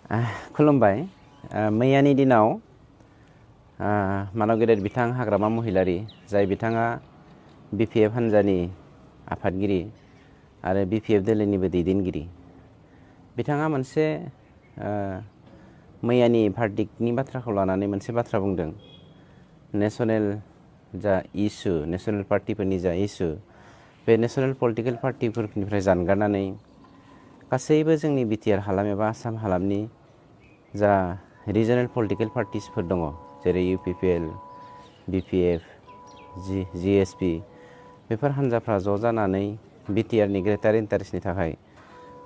खुलुमबाय। मैयानि दिनाव मानव गेदेर बिथां हाग्रामा महिलारि, जाय बिथाङा BPF हान्जानि आफादगिरि आरो BPF दोलोनिबो दैदेनगिरि, बिथाङा मोनसे मैयानि भार्डिक्टनि बाथ्राखौ लानानै मोनसे बाथ्रा बुंदों। नेशनेल जा इसु, नेशनेल पार्टिफोरनि जा इसु, बे नेशनेल पलिटिकेल पार्टिफोरनिफ्राय जानगारनानै गासैबो जोंनि बिटिआर हालाम एबा आसाम हालामनि जा रिजनेल पलिटिकेल पार्टिसफोर दङ, जेरै UPPL, BPF, GSP, बेफोर हान्जाफ्रा ज' जानानै बिटिआरनि ग्रेटार इन्टारेस्टनि थाखाय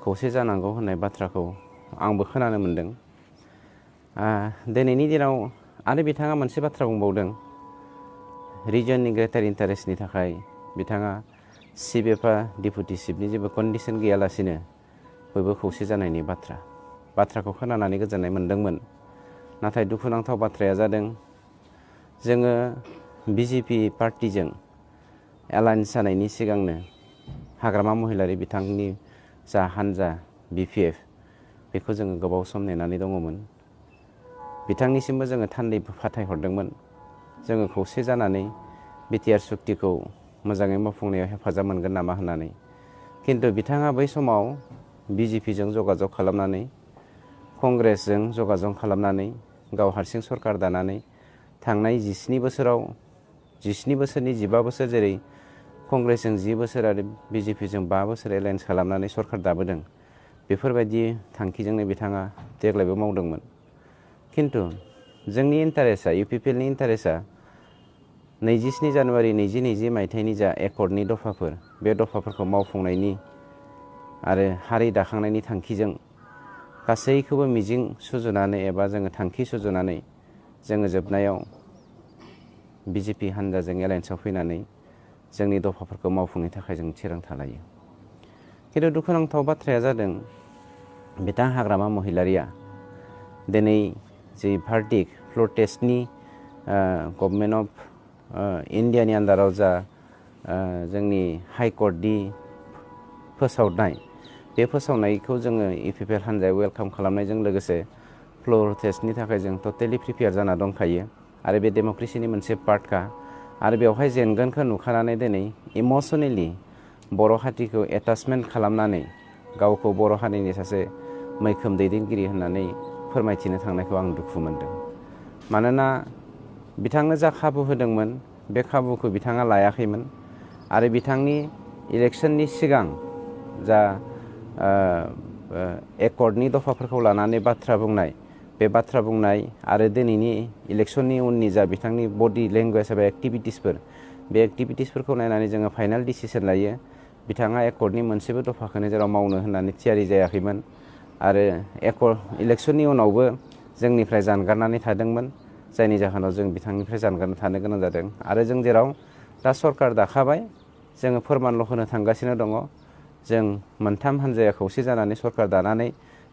खौसे जानांगौ होननाय बाथ्राखौ आंबो खोनानो मोन्दों। दिनैनि दिनाव आरो बिथाङा मोनसे बाथ्रा बुंबावदों। रिजननि ग्रेटार इन्टारेस्टनि थाखाय बिथाङा चिफ एबा डिपुटि चिफनि जेबो कन्डिसन गैयालासिनो बयबो खौसे जानायनि बाथ्राखौ खोनानानै गोजोननाय मोन्दोंमोन। नाथाय दुखुनांथाव बाथ्राया जादों, जोङो BJP पार्टिजों एलायन्स जानायनि सिगांनो हाग्रामा महिलारि बिथांनि जा हान्जा BPF, बेखौ जोङो गोबाव सम नेनानै दङमोन। बिथांनिसिमबो जोङो थान्दै फाथायहरदोंमोन, जोङो खौसे जानानै बिटिआर सुक्तिखौ मोजाङै मावफुंनायाव हेफाजाब मोनगोन नामा होननानै। खिन्थु बिथाङा बै समाव BJPजों जगाजग खालामनानै, कंग्रेसजों जगाजग खालामनानै, गाव हारसिं सरकार दानानै थांनाय 17 बोसोराव 17 बोसोरनि 15 बोसोर जेरै कंग्रेसजों 10 बोसोर आरो BJPजों 5 बोसोर एलायन्स खालामनानै सरकार दाबोदों, बेफोरबायदि थांखिजोंनो बिथाङा देग्लायबो मावदोंमोन। खिन्थु जोंनि इन्टारेस्टआ, UPPLनि इन्टारेस्टआ 27 जानुवारि 2020 मायथाइनि जा एकर्डनि दफाफोर, बे दफाफोरखौ मावफुंनायनि आरो हारि दाखांनायनि थांखिजों गासैखौबो मिजिं सुजुनानै एबा जोङो थांखि सुजुनानै जोङो जोबनायाव BJP हान्जाजों एलायन्सआव फैनानै जोंनि दफाफोरखौ मावफुंनो थाखाय जों थिरांथा लायो। खिन्थु दुखुनांथाव बाथ्राया जादों, बिथां हाग्रामा महिलारिया दिनै जि भार्डिक्ट फ्ल'र टेस्टनि गभर्नमेन्ट अफ इन्डियानि आन्दाराव जा जोंनि हाइकर्टनि फोसावनाय, बे फोसावनायखौ जोङो UPPL हान्जाया वेलकाम खालामनायजों लोगोसे फ्ल'र टेस्टनि थाखाय जों टटेलि प्रिपेयार जाना दंखायो आरो बे डेम'क्रेसिनि मोनसे पार्टखा। आरो बेवहाय जेनगोनखौ नुखानानै दिनै इमसनेलि बर' हारिखौ एटाचमेन्ट खालामनानै गावखौ बर' हारिनि सासे मैखोम दैदेनगिरि होननानै फोरमायथिनो थांनायखौ आं दुखु मोनदों। मानोना बिथांनो जा खाबु होदोंमोन, बे खाबुखौ बिथाङा लायाखैमोन आरो बिथांनि इलेक्सननि सिगां जा एकर्डनि दफाफोरखौ लानानै बाथ्रा बुंनाय, बे बाथ्रा बुंनाय आरो दिनैनि इलेक्सननि उननि जा बिथांनि बडि लेंगुवेज एबा एक्टिभिटिसफोर, बे एक्टिभिटिसफोरखौ नायनानै जोङो फाइनाल डिसिसन लायो। बिथाङा एकर्डनि मोनसेबो दफाखौनो जेराव मावनो होननानै थियारि जायाखैमोन आरो इलेक्सननि उनावबो जोंनिफ्राय जानगारनानै थादोंमोन, जायनि जाहोनाव जों बिथांनिफ्राय जानगारना थानो गोनां जादों। आरो जों जेराव दा सरकार दाखाबाय, जोङो फोरमानल' होनो थांगासिनो दङ। जों मोनथाम हान्जाया खौसे जानानै सरकार दानानै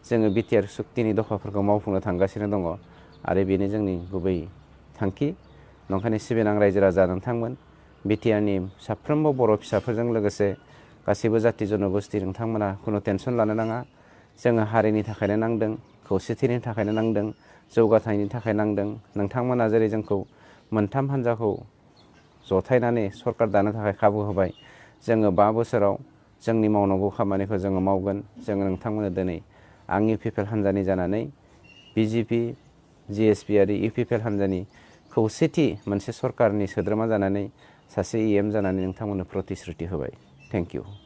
जोङो बिटिआर सुक्तिनि दफाफोरखौ मावफुंनो थांगासिनो दङ आरो बेनो जोंनि गुबै थांखि। नंखायनो सिबिनां रायजो राजा नोंथांमोन, बिटिआरनि साफ्रोमबो बर' फिसाफोरजों लोगोसे गासैबो जाथि जन'गोष्ठि, नोंथांमोना खुनु टेनसन लानो नाङा। जोङो हारिनि थाखायनो नांदों, खौसेथिनि थाखायनो नांदों, जौगाथायनि थाखाय नांदों। नोंथांमोना जेरै जोंखौ मोनथाम हान्जाखौ जथायनानै सरकार दानो थाखाय खाबु होबाय, जोङो 5 बोसोराव जोंनि मावनांगौ खामानिखौ जोङो मावगोन। जोङो नोंथांमोननो दिनै आं UPPL हान्जानि जानानै BJP, GSP आरो UPPL हान्जानि खौसेथि मोनसे सरकारनि सोद्रोमा जानानै सासे EM जानानै नोंथांमोननो प्रतिश्रुति होबाय। Thank you.